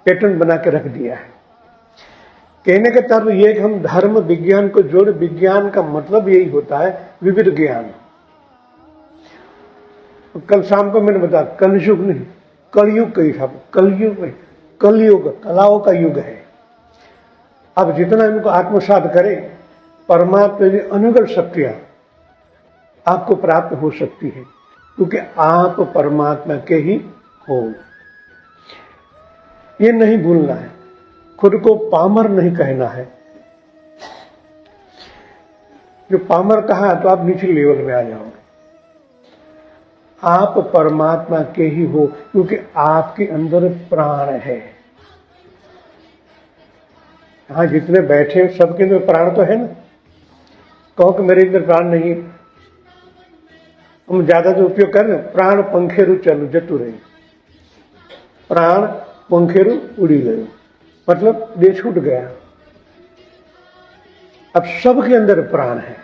पैटर्न बना के रख दिया है। कहने का तात्पर्य यह कि हम धर्म विज्ञान को जोड़े। विज्ञान का मतलब यही होता है विविध ज्ञान। कल शाम को मैंने बताया कलयुग नहीं, कलयुग कही था। कलयुग में कलयुग कलाओं का युग है। अब जितना इनको आत्मसात करें, परमात्मा की अनुग्रह शक्तियां आपको प्राप्त हो सकती है, क्योंकि आप परमात्मा के ही हो। ये नहीं भूलना है, खुद को पामर नहीं कहना है। जो पामर कहा तो आप नीचे लेवल में आ जाओगे। आप परमात्मा के ही हो, क्योंकि आपके अंदर प्राण है। यहां जितने बैठे सबके अंदर प्राण तो है ना। कहो कि मेरे अंदर प्राण नहीं, हम ज्यादा जो उपयोग कर रहे हैं, प्राण पंखेरु चलू जतु रही, प्राण पंखेरु उड़ी गए, मतलब देह छूट गया। अब सबके अंदर प्राण है।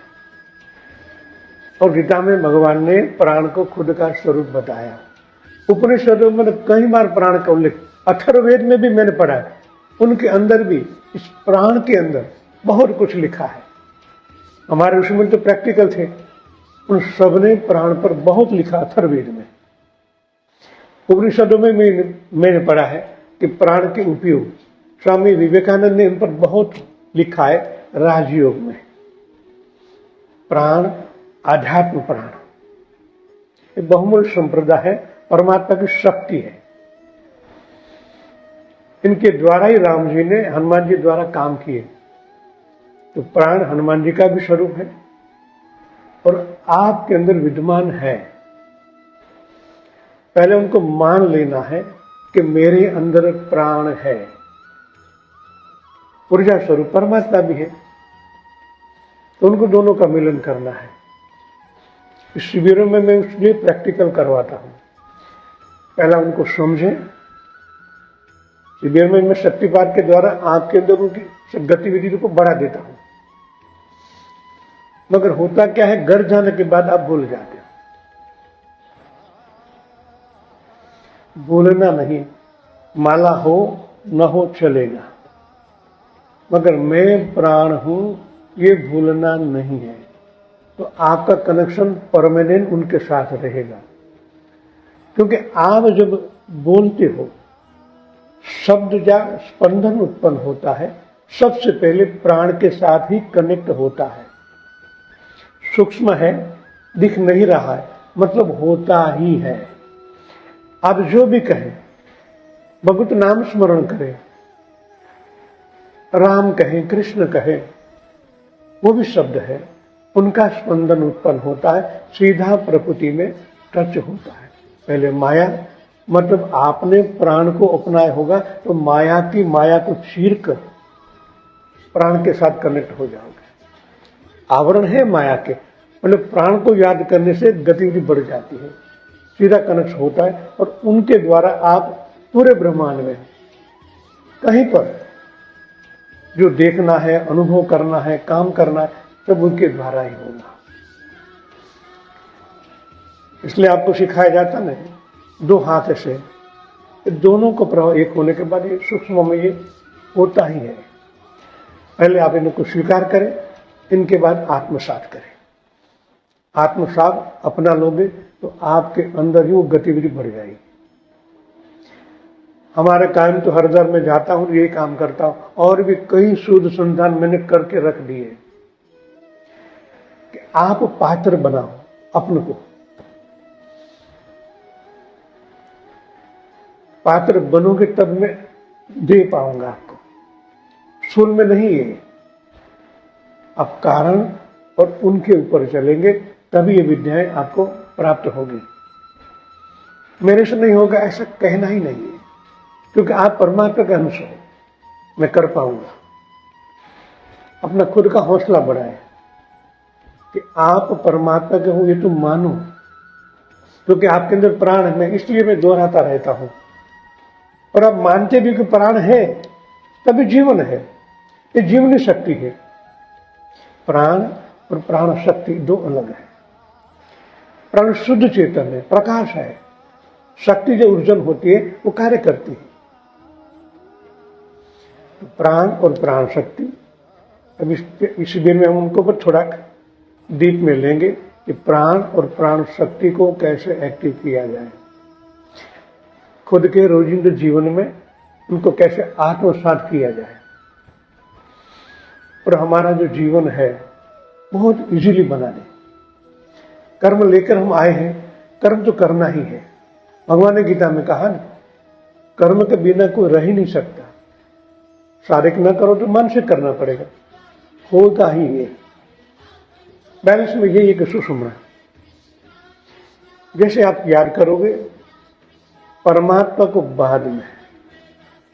और गीता में भगवान ने प्राण को खुद का स्वरूप बताया। उपनिषदों में कई बार प्राण का उल्लेख, अथर्ववेद में भी मैंने पढ़ा है। उनके अंदर भी इस प्राण के अंदर बहुत कुछ लिखा है। हमारे ऋषि मुनि तो प्रैक्टिकल थे, उन सब ने प्राण पर बहुत लिखा अथर्ववेद में। उपनिषदों में मैंने पढ़ा है कि प्राण के उपयोग स्वामी विवेकानंद ने इन पर बहुत लिखा है। राजयोग में प्राण, आध्यात्म प्राण, ये बहुमूल्य संप्रदाय है, परमात्मा की शक्ति है। इनके द्वारा ही राम जी ने हनुमान जी द्वारा काम किए। तो प्राण हनुमान जी का भी स्वरूप है और आपके अंदर विद्यमान है। पहले उनको मान लेना है कि मेरे अंदर प्राण है। ऊर्जा स्वरूप परमात्मा भी है। तो उनको दोनों का मिलन करना है। इस शिविरों में मैं इसलिए प्रैक्टिकल करवाता हूँ, पहला उनको समझें। शिविर में मैं शक्तिपात के द्वारा आपके अंदर उनकी गतिविधि को बढ़ा देता हूँ, मगर होता क्या है, घर जाने के बाद आप भूल जाते हो। भूलना नहीं, माला हो न हो चलेगा, मगर मैं प्राण हूं ये भूलना नहीं है। तो आपका कनेक्शन परमानेंट उनके साथ रहेगा। क्योंकि आप जब बोलते हो, शब्द या स्पंदन उत्पन्न होता है, सबसे पहले प्राण के साथ ही कनेक्ट होता है। सूक्ष्म है, दिख नहीं रहा है, मतलब होता ही है। आप जो भी कहें, भगवत नाम स्मरण करें, राम कहें, कृष्ण कहें, वो भी शब्द है, उनका स्पंदन उत्पन्न होता है, सीधा प्रकृति में टच होता है। पहले माया, मतलब आपने प्राण को अपनाया होगा तो माया की माया को चीर कर प्राण के साथ कनेक्ट हो जाओगे। आवरण है माया के, मतलब प्राण को याद करने से गतिविधि बढ़ जाती है, सीधा कनेक्ट होता है, और उनके द्वारा आप पूरे ब्रह्मांड में कहीं पर जो देखना है, अनुभव करना है, काम करना है, सब उनके द्वारा ही होगा। इसलिए आपको सिखाया जाता ना, दो हाथ से दोनों को प्रभाव एक होने के बाद ये सूक्ष्म में ये होता ही है। पहले आप इनको स्वीकार करें, इनके बाद आत्मसात करें। आत्मसात अपना लोगे तो आपके अंदर ही वो गतिविधि बढ़ जाएगी। हमारे काम तो हरिद्वार में जाता हूं, यही काम करता हूं, और भी कई शोध संधान मैंने करके रख दिए कि आप पात्र बनाओ अपने को। पात्र बनोगे तब मैं दे पाऊंगा आपको, सुन में नहीं है। आप कारण और उनके ऊपर चलेंगे तभी ये विद्याएं आपको प्राप्त होगी। मेरे से नहीं होगा ऐसा कहना ही नहीं है, क्योंकि आप परमात्मा के अंश हो, मैं कर पाऊंगा। अपना खुद का हौसला बढ़ाए कि आप परमात्मा के हो, ये तुम मानो, क्योंकि आपके अंदर प्राण है। मैं इसलिए मैं दोहराता रहता हूं, और आप मानते भी कि प्राण है, तभी जीवन है। ये जीवनी शक्ति है। प्राण और प्राण शक्ति दो अलग है। प्राण शुद्ध चेतन है, प्रकाश है। शक्ति जो ऊर्जन होती है वो कार्य करती है। तो प्राण और प्राण शक्ति, अब इस दिन में हम उनको पर थोड़ा डीप में लेंगे कि प्राण और प्राण शक्ति को कैसे एक्टिव किया जाए, खुद के रोजिंदे जीवन में उनको कैसे आत्मसात किया जाए, और हमारा जो जीवन है बहुत इजीली बना दे। कर्म लेकर हम आए हैं, कर्म तो करना ही है। भगवान ने गीता में कहा ना, कर्म के बिना कोई रह ही नहीं सकता। शारीरिक न करो तो मन से करना पड़ेगा, होता ही है। बैलेंस में यही एक सुषुम्ना, जैसे आप याद करोगे परमात्मा को बाद में,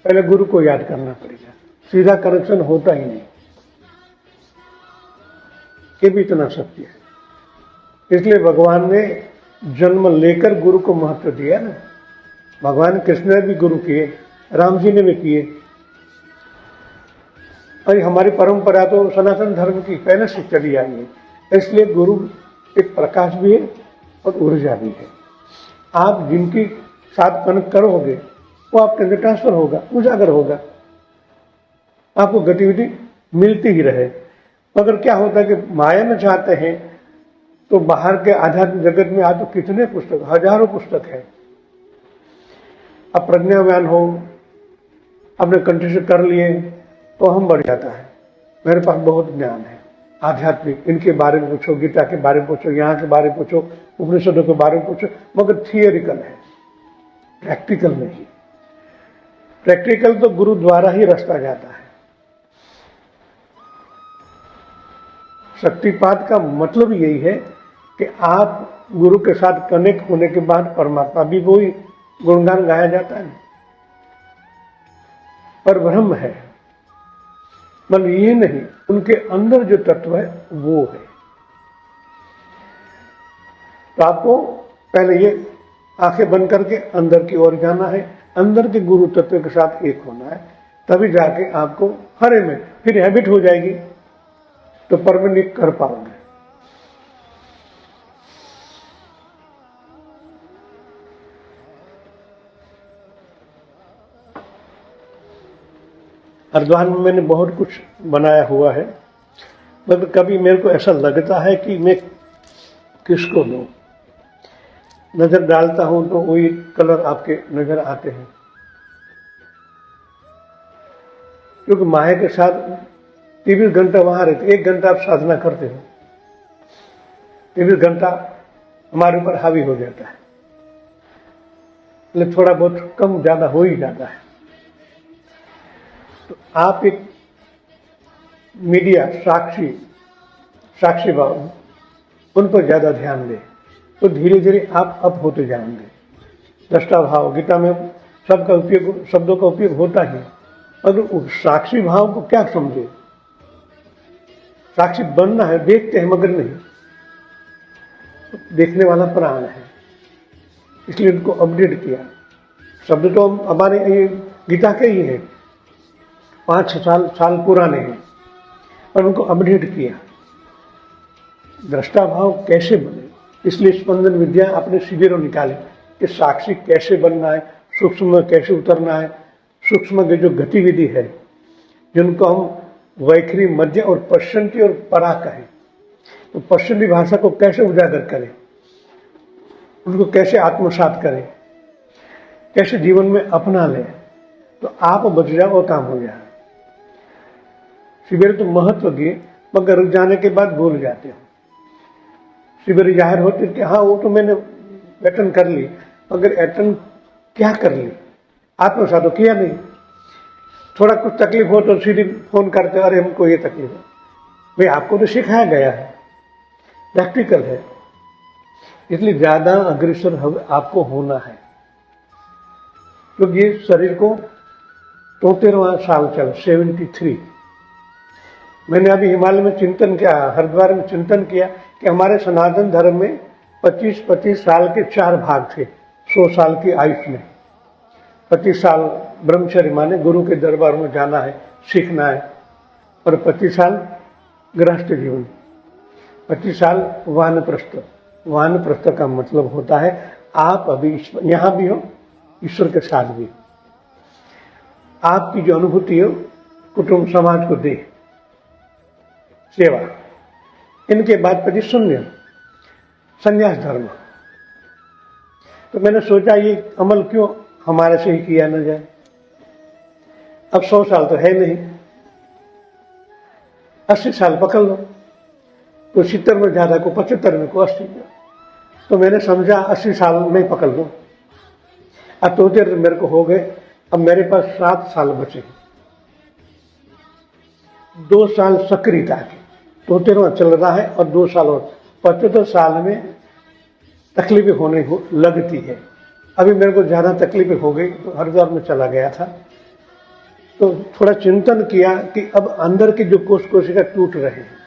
पहले गुरु को याद करना पड़ेगा। सीधा कनेक्शन होता ही नहीं, ये भी इतना सत्य है। इसलिए भगवान ने जन्म लेकर गुरु को महत्व दिया ना। भगवान कृष्ण ने भी गुरु किए, राम जी ने भी किए, और हमारी परंपरा तो सनातन धर्म की पहले से चली आई है। इसलिए गुरु एक प्रकाश भी है और ऊर्जा भी है। आप जिनकी साथ कनेक्ट करोगे वो आपके अंदर ट्रांसफर होगा, उजागर होगा, आपको गतिविधि मिलती ही रहे। मगर क्या होता है कि माया में चाहते हैं तो बाहर के आध्यात्मिक जगत में आज तो कितने पुस्तक, हजारों पुस्तक है। अब प्रज्ञावान हो, अपने कंठ से कर लिए तो हम बढ़ जाता है। मेरे पास बहुत ज्ञान है आध्यात्मिक, इनके बारे में पूछो, गीता के बारे में पूछो, यहाँ के बारे में पूछो, उपनिषदों के बारे में पूछो, मगर थियरिकल है, प्रैक्टिकल नहीं। प्रैक्टिकल तो गुरु द्वारा ही रास्ता जाता है। शक्तिपात का मतलब यही है कि आप गुरु के साथ कनेक्ट होने के बाद परमात्मा भी वही गुणगान गाया जाता है, पर ब्रह्म है। मतलब ये नहीं, उनके अंदर जो तत्व है वो है। तो आपको पहले ये आंखें बंद करके अंदर की ओर जाना है, अंदर के गुरु तत्व के साथ एक होना है, तभी जाके आपको हरे में फिर हैबिट हो जाएगी तो परमानेंट कर पाओगे। हरिद्वार में मैंने बहुत कुछ बनाया हुआ है, मगर कभी मेरे को ऐसा लगता है कि मैं किसको दूं। नजर डालता हूं तो वही कलर आपके नजर आते हैं, क्योंकि माया के साथ 23 घंटा वहां रहते, 1 घंटा आप साधना करते हो, 23 घंटा हमारे ऊपर हावी हो जाता है, इसलिए थोड़ा बहुत कम ज्यादा हो ही जाता है। तो आप एक मीडिया साक्षी भाव, उन पर ज्यादा ध्यान दें तो धीरे धीरे आप अप होते जाएंगे। दृष्टा भाव, गीता में सबका उपयोग, शब्दों का उपयोग होता ही, मगर साक्षी भाव को क्या समझे। साक्षी बनना है, देखते हैं मगर नहीं, देखने वाला प्राण है, इसलिए उनको अपडेट किया। शब्द तो हमारे ये गीता के ही है, 5-6 साल पुराने हैं, पर उनको अपडेट किया। दृष्टा भाव कैसे बने, इसलिए स्पंदन विद्या अपने शिविरों निकाले कि साक्षी कैसे बनना है, सूक्ष्म में कैसे उतरना है, सूक्ष्म की जो गतिविधि है, जिनको हम वैखरी, मध्य और पश्चिमी और परा कहें, तो पश्चिमी भाषा को कैसे उजागर करें, उनको कैसे आत्मसात करें, कैसे जीवन में अपना लें, तो आप बच जाओ और काम हो जाए। शिविर तो महत्व दिए, मगर रुक जाने के बाद भूल जाते हो। शिविर जाहिर होती कि हाँ वो तो मैंने अटेंड कर ली, मगर अटेंड क्या कर ली, आत्मसात तो किया नहीं। थोड़ा कुछ तकलीफ हो तो सीधे फोन करते, अरे हमको ये तकलीफ है। भाई आपको तो सिखाया गया है, प्रैक्टिकल है, इसलिए ज्यादा अग्रसर आपको होना है, क्योंकि ये शरीर को 73वां साल चल, 73। मैंने अभी हिमालय में चिंतन किया, हरिद्वार में चिंतन किया कि हमारे सनातन धर्म में 25-25 साल के 4 भाग थे। 100 साल की आयुष में 25 साल ब्रह्मचर्य माने गुरु के दरबार में जाना है, सीखना है, और 25 साल गृहस्थ जीवन, 25 साल वानप्रस्थ। वानप्रस्थ का मतलब होता है आप अभी यहाँ भी हो, ईश्वर के साथ भी, आपकी जो अनुभूति हो कुटुंब समाज को दे, सेवा। इनके बाद 25 शून्य, संन्यास धर्म। तो मैंने सोचा ये अमल क्यों हमारे से ही किया न जाए। अब 100 साल तो है नहीं, 80 साल पकड़ लो, तो 70 में ज्यादा को 75 में को 80 में। तो मैंने समझा 80 साल में पकड़ लो। अब तो देर मेरे को हो गए, अब मेरे पास 7 साल बचे, 2 साल सक्रियता के, 73वां चल रहा है और 2 साल और, 75 साल में तकलीफें होने लगती है। अभी मेरे को ज्यादा तकलीफें हो गई तो हरिद्वार में चला गया था, तो थोड़ा चिंतन किया कि अब अंदर की जो कोशिका टूट रहे हैं,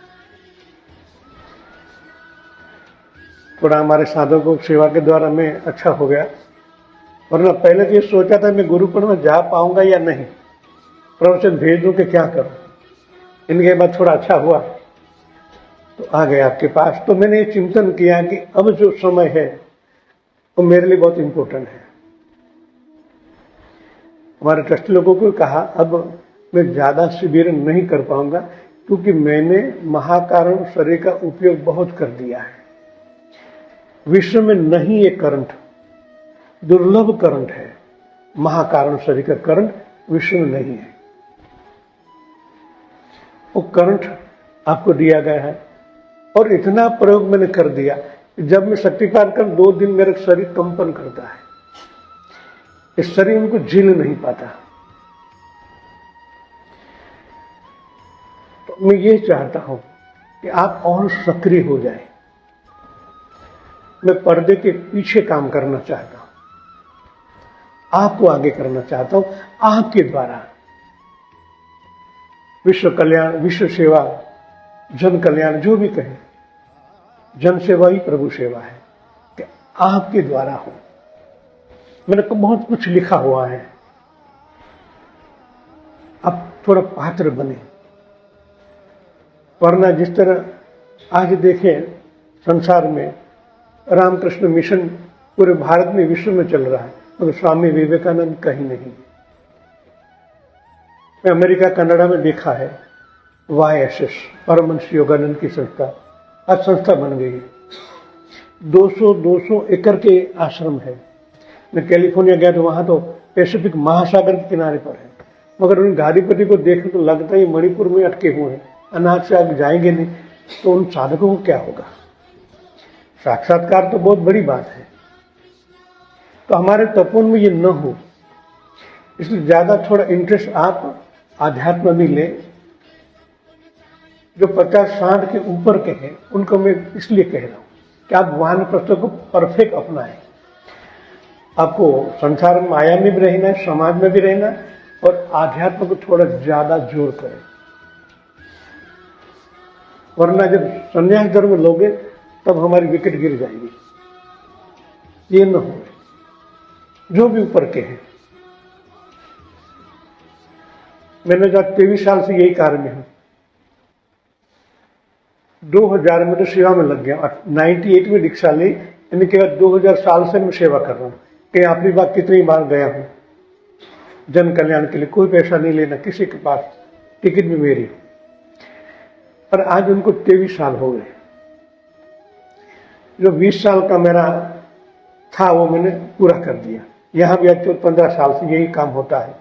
थोड़ा हमारे साधकों की सेवा के द्वारा मैं अच्छा हो गया। वरना पहले तो ये सोचा था मैं गुरुकुल में जा पाऊंगा या नहीं, प्रवचन भेज दूं कि क्या करूं। इनके बाद थोड़ा अच्छा हुआ तो आ गए आपके पास। तो मैंने ये चिंतन किया कि अब जो समय है वो मेरे लिए बहुत इंपॉर्टेंट है। हमारे ट्रस्ट लोगों को कहा अब मैं ज्यादा शिविर नहीं कर पाऊंगा, क्योंकि मैंने महाकारण शरीर का उपयोग बहुत कर दिया है। विश्व में नहीं ये करंट, दुर्लभ करंट है, महाकारण शरीर का करंट विश्व में नहीं है। वो करंट आपको दिया गया है, और इतना प्रयोग मैंने कर दिया कि जब मैं शक्तिपात कर 2 दिन मेरा शरीर कंपन करता है, इस शरीर उनको झेल नहीं पाता। तो मैं ये चाहता हूं कि आप और सक्रिय हो जाए। मैं पर्दे के पीछे काम करना चाहता हूं, आपको आगे करना चाहता हूं, आपके द्वारा। विश्व कल्याण, विश्व सेवा, जन कल्याण, जो भी कहें, जन सेवा ही प्रभु सेवा है कि आपके द्वारा हो। मैंने बहुत कुछ लिखा हुआ है, अब थोड़ा पात्र बने, वरना जिस तरह आज देखें संसार में रामकृष्ण मिशन पूरे भारत में, विश्व में चल रहा है, मगर स्वामी विवेकानंद कहीं नहीं। मैं अमेरिका कनाडा में देखा है YSS, परमहंस योगानंद की संस्था, आज संस्था बन गई है। 200 एकड़ के आश्रम है। मैं कैलिफोर्निया गया तो वहां तो पैसिफिक महासागर के किनारे पर है, मगर उन गादीपति को देख तो लगता ही मणिपुर में अटके हुए हैं, अनाज से आगे जाएंगे नहीं। तो उन साधकों को क्या होगा? साक्षात्कार तो बहुत बड़ी बात है। तो हमारे तपोन में ये न हो, इसलिए ज्यादा थोड़ा इंटरेस्ट आप आध्यात्म में ले। जो 50-60 के ऊपर के हैं उनको मैं इसलिए कह रहा हूं कि आप वानप्रस्थ को परफेक्ट अपनाएं। आपको संसार में माया में भी रहना है, समाज में भी रहना है, और आध्यात्म को थोड़ा ज्यादा जोर करें। वरना जब संन्यास धर्म लोगे तब हमारी विकेट गिर जाएगी। ये न हो। जो भी ऊपर के हैं, मैंने जो 23 साल से यही कार्य में हूं। 2000 में तो सेवा में लग गया, 98 में दीक्षा ली, यानी कि 2000 साल से मैं सेवा कर रहा हूं। कहीं आखिरी बार कितनी बार गया हूं जन कल्याण के लिए, कोई पैसा नहीं लेना किसी के पास, टिकट भी मेरी। और आज उनको 23 साल हो गए। जो 20 साल का मेरा था वो मैंने पूरा कर दिया। यहां भी आज 15 साल से यही काम होता है।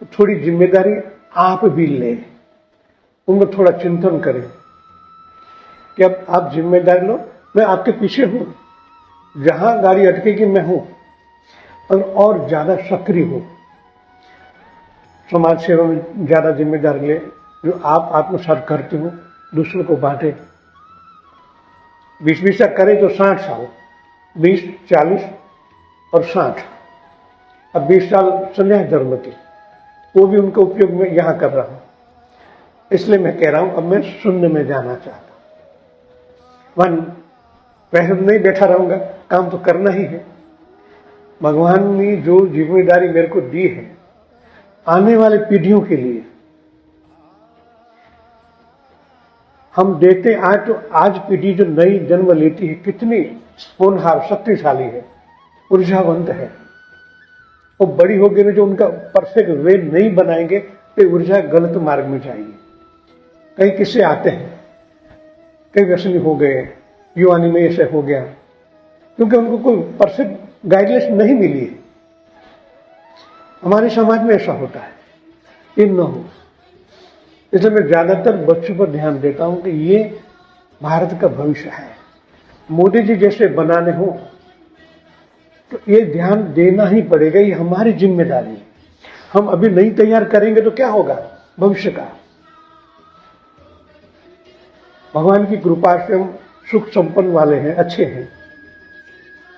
तो थोड़ी जिम्मेदारी आप भी लें, उनको थोड़ा चिंतन करें कि अब आप जिम्मेदारी लो, मैं आपके पीछे हूं, जहां गाड़ी अटकेगी मैं हूं, और ज्यादा सक्रिय हो। समाज सेवा में ज्यादा जिम्मेदारी ले, जो आप आत्मसात करते हो दूसरों को बांटे। 20-20 तक करें तो 60 साल, 20, 40 और 60। अब 20 साल संन्यास धर्म के, वो भी उनका उपयोग मैं यहां कर रहा हूं। इसलिए मैं कह रहा हूं अब मैं शून्य में जाना चाहता हूं। वैसे नहीं बैठा रहूंगा, काम तो करना ही है। भगवान ने जो जिम्मेदारी मेरे को दी है आने वाली पीढ़ियों के लिए, हम देखते आज तो आज पीढ़ी जो नई जन्म लेती है कितनी होनहार, शक्तिशाली है, ऊर्जावंत है। वो बड़ी होगी ना, जो उनका परफेक्ट वे नहीं बनाएंगे तो ऊर्जा गलत मार्ग में जाएगी। कई किस्से आते हैं, कई व्यसनी हो गए, युवानी में ऐसे हो गया, क्योंकि उनको कोई परफेक्ट गाइडलाइंस नहीं मिली है। हमारे समाज में ऐसा होता है, ये न हो। इसलिए मैं ज्यादातर बच्चों पर ध्यान देता हूं कि ये भारत का भविष्य है। मोदी जी जैसे बनाने हो तो ये ध्यान देना ही पड़ेगा, ये हमारी जिम्मेदारी है। हम अभी नहीं तैयार करेंगे तो क्या होगा भविष्य का? भगवान की कृपा से हम सुख संपन्न वाले हैं, अच्छे हैं,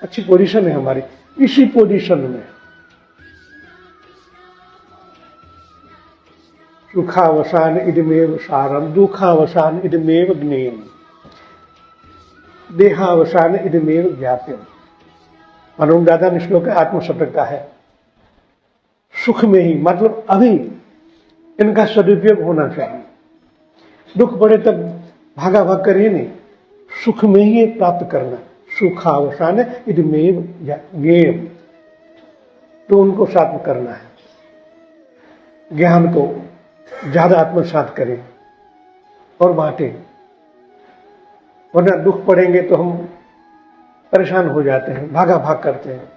अच्छी पोजीशन है हमारी। इसी पोजीशन में सुखावसान इदमेव सारम, दुखावसान इदमेव ज्ञेयम, देहावसान इदमेव ज्ञात्यम। मनोज दादा ने श्लोक आत्मसतर्क का है। सुख में ही, मतलब अभी इनका सदुपयोग होना चाहिए। दुख पड़े तब भागा भाग करिए नहीं, सुख में ही प्राप्त करना। सुखावसान इदमेव ज्ञेयम, तो उनको साथ में करना है। ज्ञान को ज्यादा आत्मसात करें और बांटें, वरना दुख पड़ेंगे तो हम परेशान हो जाते हैं, भागा भाग करते हैं।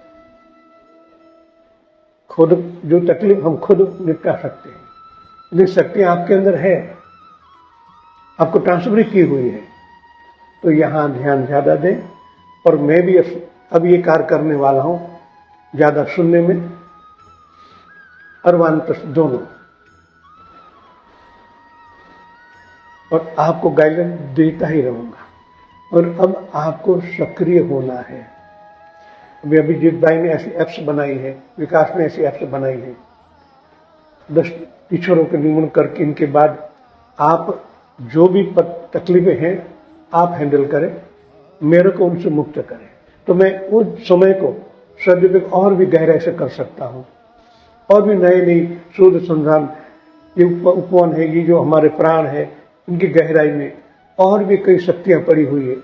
खुद जो तकलीफ हम खुद निपटा सकते हैं, लेकिन शक्ति आपके अंदर है, आपको ट्रांसफर की हुई है, तो यहां ध्यान ज्यादा दें। और मैं भी अब ये कार्य करने वाला हूं, ज्यादा सुनने में और वानप्रस्थ दोनों, और आपको गाइडेंस देता ही रहूंगा। और अब आपको सक्रिय होना है। अभी अभिजीत भाई ने ऐसी एप्स बनाई है, विकास ने ऐसी एप्स बनाई है। टीचरों के नियमन करके इनके बाद आप जो भी तकलीफें हैं आप हैंडल करें, मेरे को उनसे मुक्त करें, तो मैं उस समय को सदुपयोग और भी गहराई से कर सकता हूँ। और भी नए नई शोध संधान, ये उपवन है, ये जो हमारे प्राण है, इनकी गहराई में और भी कई शक्तियाँ पड़ी हुई है,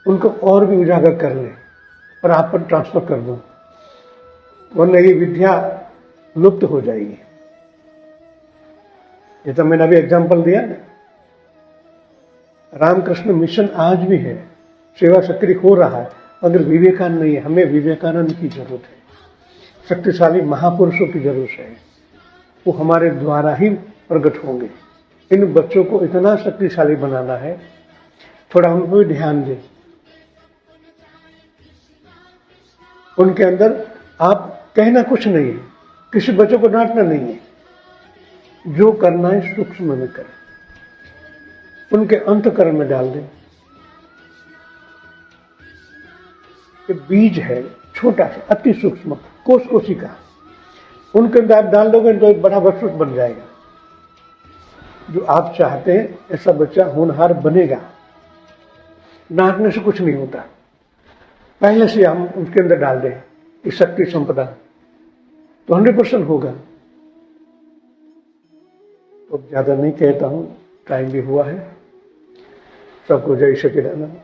उनको और भी उजागर कर लें और आप पर ट्रांसफर कर दूँ, वरना ये विद्या लुप्त हो जाएगी। ये तो मैंने अभी एग्जाम्पल दिया ना, रामकृष्ण मिशन आज भी है, सेवा सक्रिय हो रहा है, मगर विवेकानंद नहीं है। हमें विवेकानंद की जरूरत है, शक्तिशाली महापुरुषों की जरूरत है, वो हमारे द्वारा ही प्रकट होंगे। इन बच्चों को इतना शक्तिशाली बनाना है, थोड़ा उनको भी ध्यान दें। उनके अंदर आप कहना कुछ नहीं है, किसी बच्चों को डांटना नहीं है, जो करना है सूक्ष्म में करें, उनके अंतःकरण में डाल दें। ये बीज है छोटा सा, अति सूक्ष्म कोश कोशिका, उनके अंदर आप डाल दोगे तो एक बड़ा वृक्ष बन जाएगा। जो आप चाहते हैं ऐसा बच्चा होनहार बनेगा। डांटने से कुछ नहीं होता, पहले से हम उसके अंदर डाल दें इस शक्ति संपदा, तो 100% होगा। तो ज्यादा नहीं कहता हूं, टाइम भी हुआ है। सबको जय सच्चिदानंद।